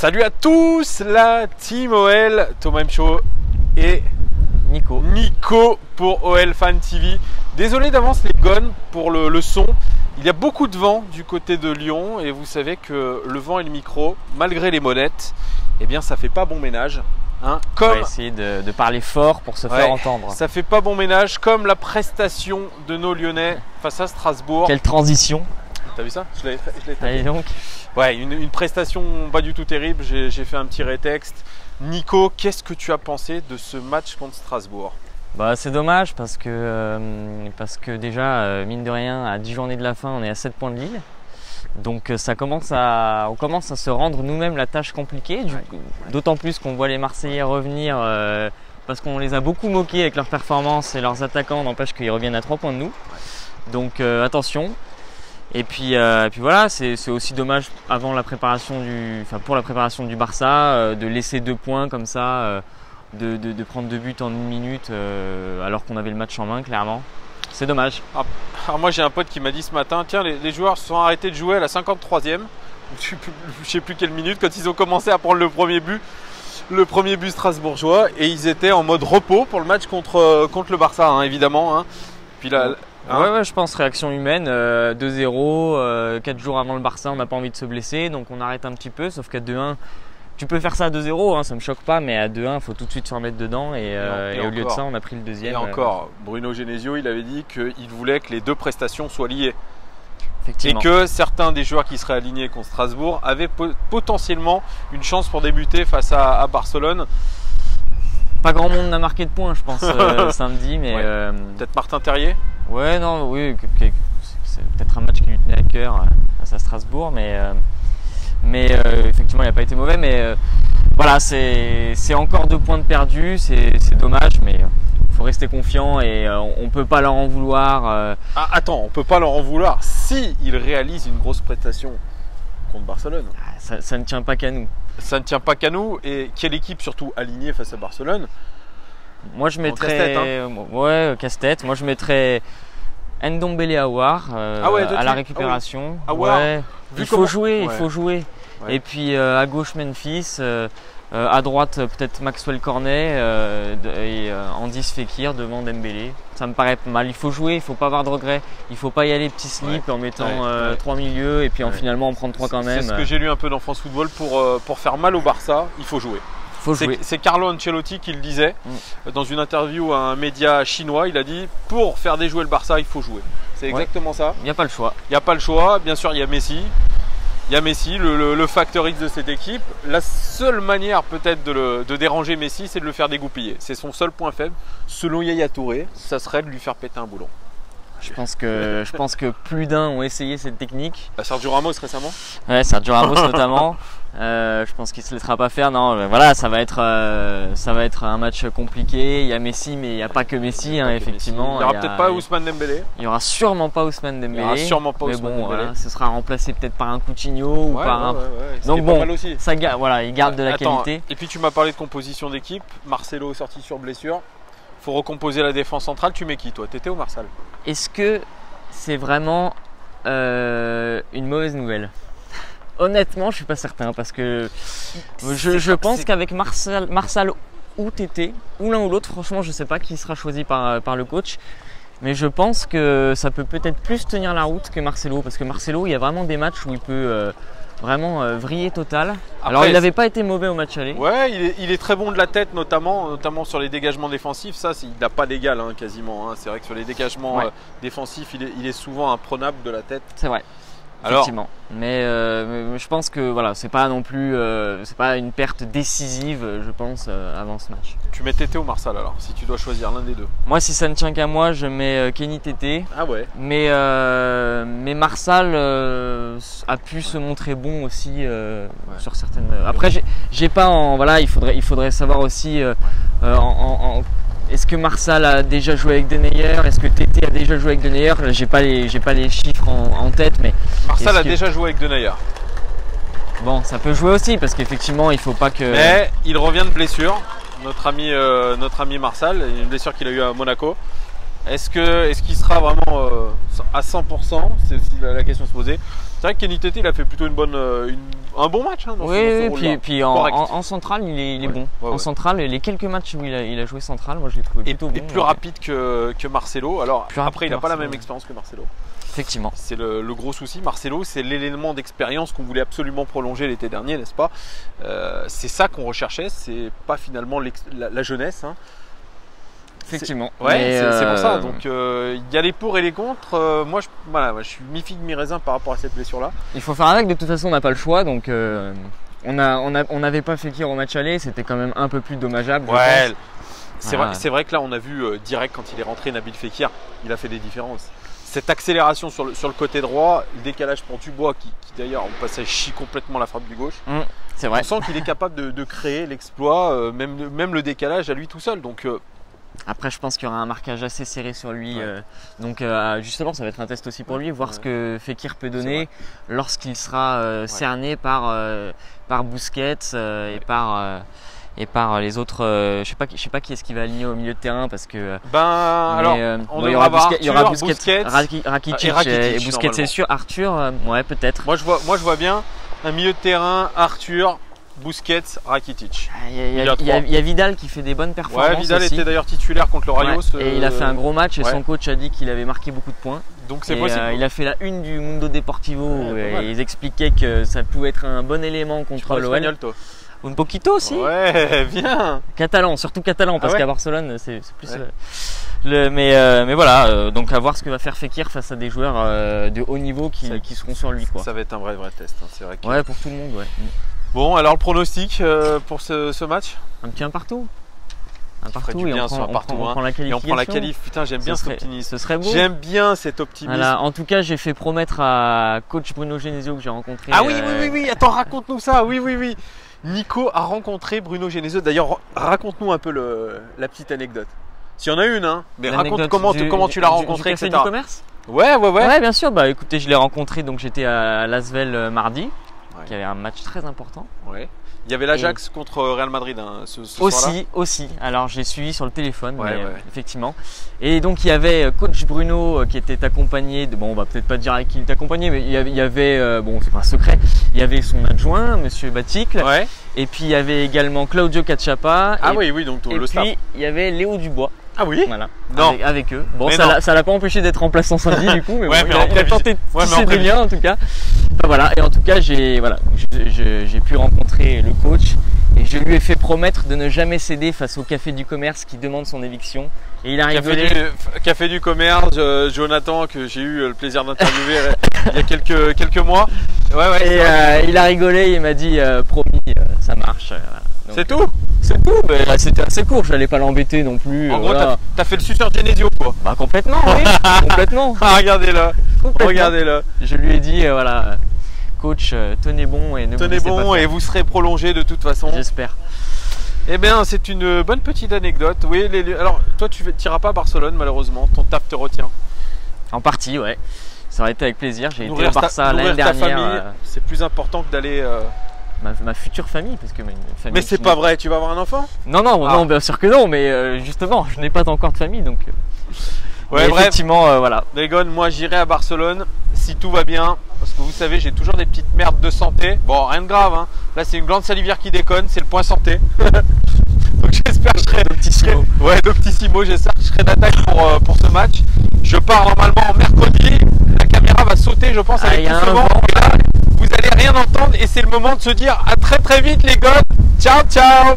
Salut à tous, la team OL, Thomas Mcho et Nico pour OL Fan TV. Désolé d'avance les gones pour le son. Il y a beaucoup de vent du côté de Lyon et vous savez que le vent et le micro, malgré les monettes, eh bien ça fait pas bon ménage. Hein, on va essayer de parler fort pour se faire entendre. Ça fait pas bon ménage, comme la prestation de nos Lyonnais face à Strasbourg. Quelle transition! T'as vu ça? Je l'ai tapé. Allez donc. Ouais, une prestation pas du tout terrible. J'ai fait un petit rétexte. Nico, qu'est-ce que tu as pensé de ce match contre Strasbourg? Bah, c'est dommage parce que déjà, mine de rien, à 10 journées de la fin, on est à 7 points de Lille. Donc on commence à se rendre nous-mêmes la tâche compliquée. D'autant plus qu'on voit les Marseillais revenir parce qu'on les a beaucoup moqués avec leurs performances et leurs attaquants, n'empêche qu'ils reviennent à 3 points de nous. Donc attention. Et puis voilà, c'est aussi dommage pour la préparation du Barça de laisser 2 points comme ça, de prendre 2 buts en 1 minute alors qu'on avait le match en main clairement. C'est dommage. Alors moi j'ai un pote qui m'a dit ce matin, tiens les joueurs se sont arrêtés de jouer à la 53e, je sais plus quelle minute, quand ils ont commencé à prendre le premier but strasbourgeois, et ils étaient en mode repos pour le match contre le Barça, hein, évidemment. Hein. Puis là, ouais, je pense réaction humaine, 2-0, 4 jours avant le Barça, on n'a pas envie de se blesser, donc on arrête un petit peu, sauf qu'à 2-1, tu peux faire ça à 2-0, hein, ça me choque pas, mais à 2-1, il faut tout de suite se remettre dedans, et au lieu de ça, on a pris le deuxième. Et encore, Bruno Genesio, il avait dit qu'il voulait que les 2 prestations soient liées. Effectivement. Et que certains des joueurs qui seraient alignés contre Strasbourg avaient potentiellement une chance pour débuter face à Barcelone. Pas grand monde n'a marqué de points, je pense, samedi, mais... Ouais. Peut-être Martin Terrier? Ouais, non, oui, c'est peut-être un match qui lui tenait à cœur face à Strasbourg, mais effectivement, il n'a pas été mauvais. Mais voilà, c'est encore 2 points de perdus, c'est dommage, mais il faut rester confiant et on ne peut pas leur en vouloir. Attends, on ne peut pas leur en vouloir si ils réalisent une grosse prestation contre Barcelone. Ça ne tient pas qu'à nous. Ça ne tient pas qu'à nous. Et quelle équipe surtout alignée face à Barcelone? Moi je mettrais casse-tête. Moi je mettrais Ndombele Aouar à la récupération. Il faut jouer. Ouais. Et puis à gauche Memphis, à droite peut-être Maxwell Cornet et Andis Fekir devant Dembélé. Ça me paraît mal. Il faut jouer, il ne faut pas avoir de regrets. Il ne faut pas y aller petit slip en mettant 3 milieux et puis finalement en prendre 3 quand même. C'est ce que j'ai lu un peu dans France Football pour faire mal au Barça, il faut jouer. C'est Carlo Ancelotti qui le disait dans une interview à un média chinois. Il a dit pour faire déjouer le Barça, il faut jouer. C'est exactement ça. Il n'y a pas le choix. Il n'y a pas le choix. Bien sûr, il y a Messi. Il y a Messi, le facteur X de cette équipe. La seule manière peut-être de déranger Messi, c'est de le faire dégoupiller. C'est son seul point faible. Selon Yaya Touré, ça serait de lui faire péter un boulon. Je pense que plus d'un ont essayé cette technique. Sergio Ramos récemment. Ouais, Sergio Ramos notamment. Je pense qu'il ne se laissera pas faire. Non, voilà, ça va être un match compliqué. Il y a Messi, mais il n'y a pas que Messi, hein, effectivement. Il n'y aura peut-être pas Ousmane Dembélé. Il n'y aura sûrement pas Ousmane Dembélé. Mais bon, voilà, ce sera remplacé peut-être par un Coutinho ou par un. Donc bon, aussi. Voilà, il garde de la qualité. Et puis tu m'as parlé de composition d'équipe. Marcelo est sorti sur blessure. Faut recomposer la défense centrale. Tu mets qui toi? Tété ou Marsal? Est-ce que c'est vraiment une mauvaise nouvelle? Honnêtement, je suis pas certain parce que je pense qu'avec Marsal ou Tété, ou l'un ou l'autre, franchement, je sais pas qui sera choisi par le coach. Mais je pense que ça peut peut-être plus tenir la route que Marcelo, parce que Marcelo, il y a vraiment des matchs où il peut vraiment vriller total. Après, alors il n'avait pas été mauvais au match aller. Ouais, il est très bon de la tête notamment sur les dégagements défensifs. Ça, il n'a pas d'égal quasiment. Hein. C'est vrai que sur les dégagements défensifs, il est souvent imprenable de la tête. C'est vrai. Effectivement. Mais je pense que voilà, c'est pas non plus, c'est pas une perte décisive, je pense, avant ce match. Tu mets Tété ou Marsal alors, si tu dois choisir l'un des deux? Moi, si ça ne tient qu'à moi, je mets Kenny Tété. Ah ouais. Mais Marsal a pu se montrer bon aussi sur certaines. Après, j'ai pas voilà, il faudrait savoir aussi est-ce que Marsal a déjà joué avec Denayer? Est-ce que Tété a déjà joué avec Denayer? J'ai pas les chiffres en tête, mais Marsal a déjà joué avec Denayer. Bon, ça peut jouer aussi parce qu'effectivement, il faut pas que. Mais il revient de blessure. Notre ami Marsal, une blessure qu'il a eue à Monaco. Est-ce qu'il sera vraiment à 100%? C'est aussi la question à se poser. C'est vrai que Kenny Tété, il a fait plutôt une un bon match. Hein, puis en centrale, il est bon. En centrale, les quelques matchs où il a joué central, moi je l'ai trouvé plutôt bon. Et plus rapide que Marcelo. Alors après, il n'a pas la même expérience que Marcelo. Effectivement. C'est le gros souci. Marcelo, c'est l'élément d'expérience qu'on voulait absolument prolonger l'été dernier, n'est-ce pas? C'est ça qu'on recherchait, c'est pas finalement la jeunesse. Hein. Effectivement. C'est pour ça. Donc il y a les pour et les contre. Moi, je suis mi-figue, mi-raisin par rapport à cette blessure-là. Il faut faire avec. De toute façon, on n'a pas le choix. Donc on n'avait pas Fekir au match aller. C'était quand même un peu plus dommageable. Ouais. C'est vrai que là, on a vu direct quand il est rentré, Nabil Fekir, il a fait des différences. Cette accélération sur le côté droit, le décalage pour Dubois qui d'ailleurs au passage chie complètement la frappe du gauche. C'est vrai. On sent qu'il est capable de créer l'exploit, même le décalage à lui tout seul. Donc après, je pense qu'il y aura un marquage assez serré sur lui. Donc justement, ça va être un test aussi pour lui, voir ce que Fekir peut donner lorsqu'il sera cerné par Busquets et par les autres. Je sais pas qui est-ce qui va aligner au milieu de terrain parce que. Il y aura Busquets, Rakitic et Busquets, c'est sûr. Arthur, peut-être. Moi, je vois bien un milieu de terrain, Arthur, Busquets, Rakitic. Il y a Vidal qui fait des bonnes performances. Vidal aussi. était d'ailleurs titulaire contre le Rayos. Et il a fait un gros match et son coach a dit qu'il avait marqué beaucoup de points. Donc c'est possible. Il a fait la une du Mundo Deportivo et ils expliquaient que ça pouvait être un bon élément contre l'OL. Un poquito aussi. Ouais, bien. Catalan, surtout catalan, parce qu'à Barcelone, c'est plus. Mais voilà, donc à voir ce que va faire Fekir face à des joueurs de haut niveau qui seront sur lui. Ça va être un vrai test. Hein, c'est vrai que... pour tout le monde. Bon, alors le pronostic pour ce match? Un petit 1 partout. Un partout et on prend la qualif. Et on prend la qualif. Putain, j'aime bien cet optimisme. Ce serait beau. J'aime bien cet optimisme. Voilà. En tout cas, j'ai fait promettre à coach Bruno Genesio que j'ai rencontré. Ah oui. Attends, raconte-nous ça. Oui. Nico a rencontré Bruno Genesio. D'ailleurs, raconte-nous un peu la petite anecdote. S'il y en a une, hein. Mais raconte comment tu l'as rencontré, etc. Du commerce. Ouais, bien sûr. Bah écoutez, je l'ai rencontré, donc j'étais à Lasvel mardi, qui avait un match très important. Ouais. Il y avait l'Ajax contre Real Madrid ce soir-là. Aussi. Alors j'ai suivi sur le téléphone, effectivement. Et donc il y avait coach Bruno qui était accompagné de, on va peut-être pas dire avec qui il était accompagné, mais il y avait c'est pas un secret, il y avait son adjoint, Monsieur Baticle. Ouais. Et puis il y avait également Claudio Cacciapa. Donc le staff. Et puis il y avait Léo Dubois. Ah oui. Voilà. Non. Avec eux. Bon, ça l'a pas empêché d'être remplaçant samedi du coup, mais il a tenté de tisser des liens en tout cas. Enfin, voilà. Et en tout cas, j'ai pu rencontrer le coach et je lui ai fait promettre de ne jamais céder face au Café du Commerce qui demande son éviction. Et il a rigolé. Café du Commerce, Jonathan que j'ai eu le plaisir d'interviewer il y a quelques mois. Et il a rigolé, il m'a dit promis, ça marche. C'est tout. C'est tout, mais c'était assez court, j'allais pas l'embêter non plus. En gros, t'as fait le suceur Genesio quoi. Bah complètement, oui, complètement. Regardez-le. Je lui ai dit, coach, tenez bon et ne vous laissez pas faire. Et vous serez prolongé de toute façon. J'espère. Eh bien, c'est une bonne petite anecdote. Oui, alors toi, tu n'iras pas à Barcelone malheureusement, ton taf te retient. En partie, ouais. Ça aurait été avec plaisir. J'ai été au Barça l'année dernière. C'est plus important que d'aller. Ma future famille, parce que une famille. Mais c'est pas vrai, tu vas avoir un enfant? Non, bien sûr que non, mais justement, je n'ai pas encore de famille, donc. Effectivement, voilà. Les gars, moi j'irai à Barcelone si tout va bien, parce que vous savez, j'ai toujours des petites merdes de santé. Bon, rien de grave, hein. Là, c'est une glande salivaire qui déconne, c'est le point santé. Donc j'espère que je serai Doctissimo, j'espère que je serai d'attaque pour ce match. Je pars normalement mercredi. La caméra va sauter, je pense, avec tout ce vent. Et là, vous allez rien entendre et c'est le moment de se dire à très vite les gars. Ciao.